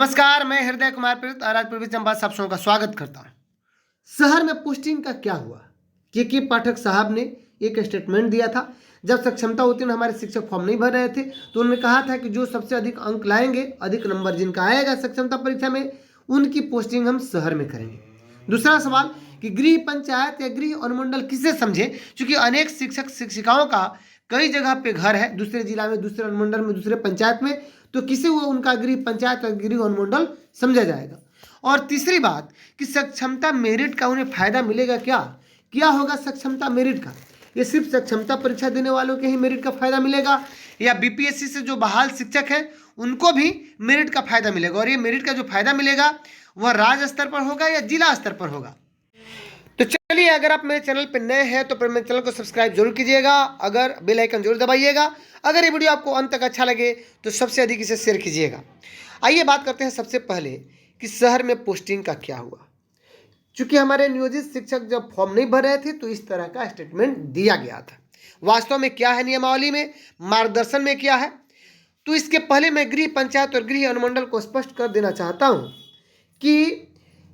नमस्कार, मैं हृदय कुमार प्रीत और आज पूर्वी चंपारण आप सबों का स्वागत करता हूं। शहर में पोस्टिंग का क्या हुआ? के पाठक साहब ने एक स्टेटमेंट दिया था। जब सक्षमता उत्तीर्ण हमारे शिक्षक फॉर्म नहीं भर रहे थे तो उन्होंने कहा था कि जो सबसे अधिक अंक लाएंगे, अधिक नंबर जिनका आएगा सक्षमता परीक्षा में, उनकी पोस्टिंग हम शहर में करेंगे। दूसरा सवाल कि गृह पंचायत या गृह अनुमंडल किसे समझे, क्योंकि अनेक शिक्षक शिक्षिकाओं का कई जगह पे घर है, दूसरे जिला में, दूसरे अनुमंडल में, दूसरे पंचायत में, तो किसे वो उनका गृह पंचायत और गृह अनुमंडल समझा जाएगा। और तीसरी बात कि सक्षमता मेरिट का उन्हें फायदा मिलेगा क्या होगा सक्षमता मेरिट का? ये सिर्फ सक्षमता परीक्षा देने वालों के ही मेरिट का फायदा मिलेगा या बीपीएससी से जो बहाल शिक्षक हैं उनको भी मेरिट का फायदा मिलेगा? और ये मेरिट का जो फायदा मिलेगा वह राज्य स्तर पर होगा या जिला स्तर पर होगा? तो चलिए, अगर आप मेरे चैनल पर नए हैं तो मेरे चैनल को सब्सक्राइब जरूर कीजिएगा, अगर बेल आइकन जरूर दबाइएगा। अगर ये वीडियो आपको अंत तक अच्छा लगे तो सबसे अधिक इसे शेयर कीजिएगा। आइए बात करते हैं सबसे पहले कि शहर में पोस्टिंग का क्या हुआ। चूंकि हमारे नियोजित शिक्षक जब फॉर्म नहीं भर रहे थे तो इस तरह का स्टेटमेंट दिया गया था। वास्तव में क्या है नियमावली में, मार्गदर्शन में क्या है, तो इसके पहले मैं गृह पंचायत और गृह अनुमंडल को स्पष्ट कर देना चाहता हूं कि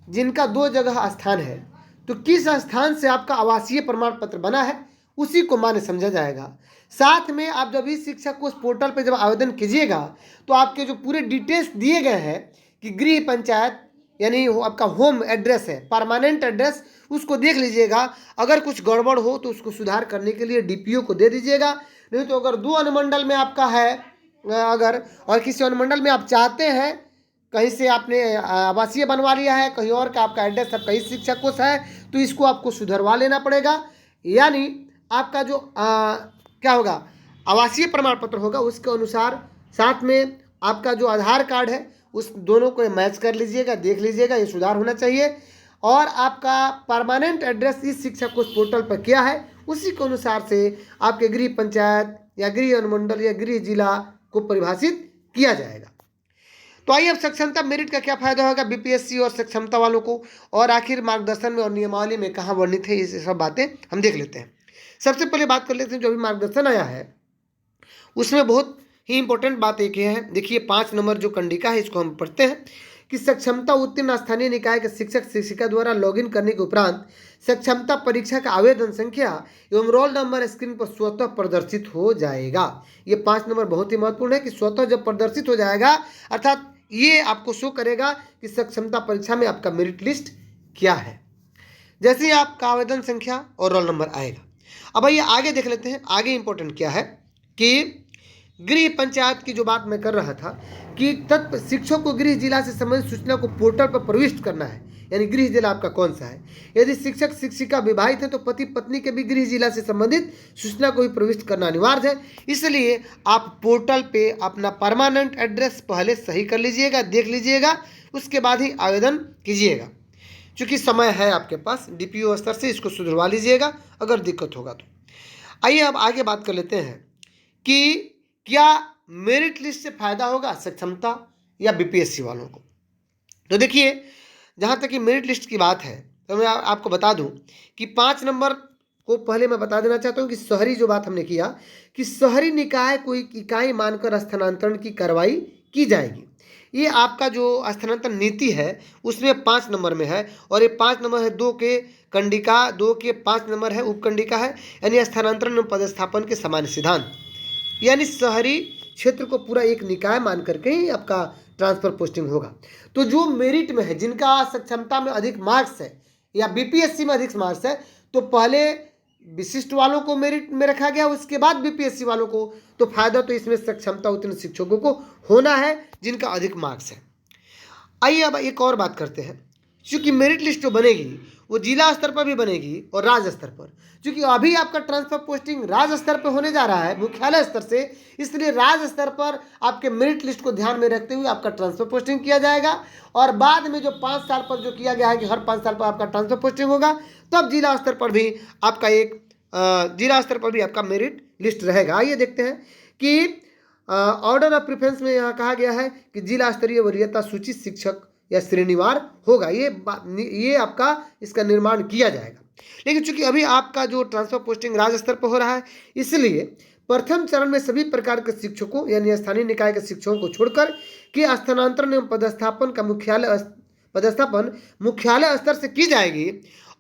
जिनका 2 जगह स्थान है तो किस स्थान से आपका आवासीय प्रमाण पत्र बना है उसी को मान्य समझा जाएगा। साथ में आप जब इस शिक्षक को उस पोर्टल पर जब आवेदन कीजिएगा तो आपके जो पूरे डिटेल्स दिए गए हैं कि गृह पंचायत यानी आपका होम एड्रेस है, परमानेंट एड्रेस, उसको देख लीजिएगा। अगर कुछ गड़बड़ हो तो उसको सुधार करने के लिए डीपीओ को दे दीजिएगा। नहीं तो अगर 2 अनुमंडल में आपका है, अगर और किसी अनुमंडल में आप चाहते हैं, कहीं से आपने आवासीय बनवा लिया है, कहीं और का आपका एड्रेस अब कहीं शिक्षक को है, तो इसको आपको सुधरवा लेना पड़ेगा। यानी आपका जो क्या होगा, आवासीय प्रमाण पत्र होगा उसके अनुसार साथ में आपका जो आधार कार्ड है उस दोनों को मैच कर लीजिएगा, देख लीजिएगा, ये सुधार होना चाहिए। और आपका परमानेंट एड्रेस इस शिक्षक को उस पोर्टल पर क्या है उसी के अनुसार से आपके गृह पंचायत या गृह अनुमंडल या गृह जिला को परिभाषित किया जाएगा। तो आइए अब सक्षमता मेरिट का क्या फायदा होगा बीपीएससी और सक्षमता वालों को, और आखिर मार्गदर्शन में और नियमावली में कहाँ वर्णित है, ये सब बातें हम देख लेते हैं। सबसे पहले बात कर लेते हैं जो भी मार्गदर्शन आया है उसमें बहुत ही इंपॉर्टेंट बात एक है। देखिए 5 नंबर जो कंडिका है इसको हम पढ़ते हैं कि सक्षमता उत्तीर्ण स्थानीय निकाय के शिक्षक शिक्षिका द्वारा लॉगिन करने के उपरांत सक्षमता परीक्षा का आवेदन संख्या एवं रोल नंबर स्क्रीन पर स्वतः प्रदर्शित हो जाएगा। ये 5 नंबर बहुत ही महत्वपूर्ण है कि स्वतः जब प्रदर्शित हो जाएगा अर्थात ये आपको शो करेगा कि सक्षमता परीक्षा में आपका मेरिट लिस्ट क्या है, जैसे ही आपका आवेदन संख्या और रोल नंबर आएगा। अब आइए आगे देख लेते हैं। आगे इंपॉर्टेंट क्या है कि गृह पंचायत की जो बात मैं कर रहा था कि शिक्षक को गृह जिला से संबंधित सूचना को पोर्टल पर प्रविष्ट करना है, यानी गृह जिला आपका कौन सा है। यदि शिक्षक शिक्षिका विवाहित है तो पति पत्नी के भी गृह जिला से संबंधित सूचना को भी प्रविष्ट करना अनिवार्य है। इसलिए आप पोर्टल पे अपना परमानेंट एड्रेस पहले सही कर लीजिएगा, देख लीजिएगा, उसके बाद ही आवेदन कीजिएगा। चूँकि समय है आपके पास, डीपीओ स्तर से इसको सुधरवा लीजिएगा अगर दिक्कत होगा तो। आइए अब आगे बात कर लेते हैं कि क्या मेरिट लिस्ट से फायदा होगा सक्षमता या बीपीएससी वालों को। तो देखिए, जहाँ तक कि मेरिट लिस्ट की बात है तो मैं आपको बता दूं कि 5 नंबर को पहले मैं बता देना चाहता हूं कि शहरी जो बात हमने किया कि शहरी निकाय को एक इकाई मानकर स्थानांतरण की कार्रवाई की जाएगी। ये आपका जो स्थानांतरण नीति है उसमें 5 नंबर में है, और ये 5 नंबर है 2 के कंडिका, 2 के 5 नंबर है उपकंडिका है, यानी स्थानांतरण पदस्थापन के सामान्य सिद्धांत। यानी शहरी क्षेत्र को पूरा एक निकाय मान करके ही आपका ट्रांसफर पोस्टिंग होगा। तो जो मेरिट में है, जिनका सक्षमता में अधिक मार्क्स है या बीपीएससी में अधिक मार्क्स है, तो पहले विशिष्ट वालों को मेरिट में रखा गया, उसके बाद बीपीएससी वालों को। तो फायदा तो इसमें सक्षमता उत्तीर्ण शिक्षकों को होना है जिनका अधिक मार्क्स है। आइए अब एक और बात करते हैं। क्योंकि मेरिट लिस्ट जो बनेगी वो जिला स्तर पर भी बनेगी और राज्य स्तर पर। क्योंकि अभी आपका ट्रांसफर पोस्टिंग राज्य स्तर पर होने जा रहा है, मुख्यालय स्तर से, इसलिए राज्य स्तर पर आपके मेरिट लिस्ट को ध्यान में रखते हुए आपका ट्रांसफर पोस्टिंग किया जाएगा। और बाद में जो 5 साल पर जो किया गया है कि हर 5 साल पर आपका ट्रांसफर पोस्टिंग होगा, तब जिला स्तर पर भी आपका मेरिट लिस्ट रहेगा। आइए देखते हैं कि ऑर्डर ऑफ प्रेफरेंस में यहाँ कहा गया है कि जिला स्तरीय वरीयता सूची शिक्षक या श्रेणीवार होगा। ये आपका इसका निर्माण किया जाएगा। लेकिन चूंकि अभी आपका जो ट्रांसफर पोस्टिंग राज्य स्तर पर हो रहा है, इसलिए प्रथम चरण में सभी प्रकार के शिक्षकों यानी स्थानीय निकाय के शिक्षकों को छोड़कर कि स्थानांतरण एवं पदस्थापन मुख्यालय स्तर से की जाएगी।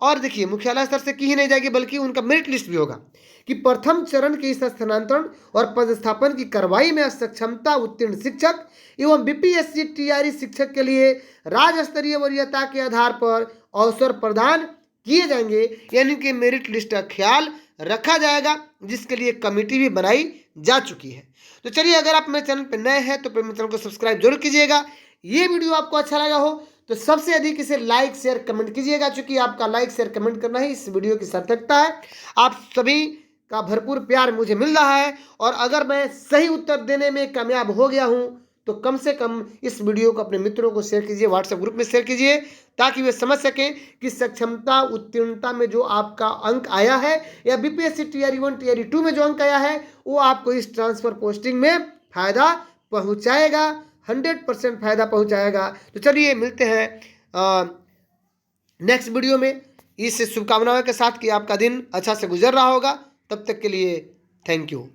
और देखिए, मुख्यालय स्तर से की ही नहीं जाएगी बल्कि उनका मेरिट लिस्ट भी होगा कि प्रथम चरण के इस स्थानांतरण और पदस्थापन की कार्रवाई में सक्षमता उत्तीर्ण शिक्षक एवं बीपीएससी टीआरई शिक्षक के लिए राज्य स्तरीय वरीयता के आधार पर अवसर प्रदान किए जाएंगे, यानी कि मेरिट लिस्ट का ख्याल रखा जाएगा, जिसके लिए कमेटी भी बनाई जा चुकी है। तो चलिए, अगर आप मेरे चैनल पर नए हैं तो मेरे चैनल को सब्सक्राइब जरूर कीजिएगा। ये वीडियो आपको अच्छा लगा हो तो सबसे अधिक इसे लाइक शेयर कमेंट कीजिएगा, क्योंकि आपका लाइक शेयर कमेंट करना ही इस वीडियो की सार्थकता है। आप सभी का भरपूर प्यार मुझे मिल रहा है, और अगर मैं सही उत्तर देने में कामयाब हो गया हूं तो कम से कम इस वीडियो को अपने मित्रों को शेयर कीजिए, व्हाट्सएप ग्रुप में शेयर कीजिए, ताकि वे समझ सकें कि सक्षमता उत्तीर्णता में जो आपका अंक आया है या बीपीएससी टीआरई 1 टीआरई 2 में जो अंक आया है वो आपको इस ट्रांसफर पोस्टिंग में फायदा पहुंचाएगा, 100% फायदा पहुंचाएगा। तो चलिए, मिलते हैं नेक्स्ट वीडियो में इस शुभकामनाओं के साथ कि आपका दिन अच्छा से गुजर रहा होगा। तब तक के लिए थैंक यू।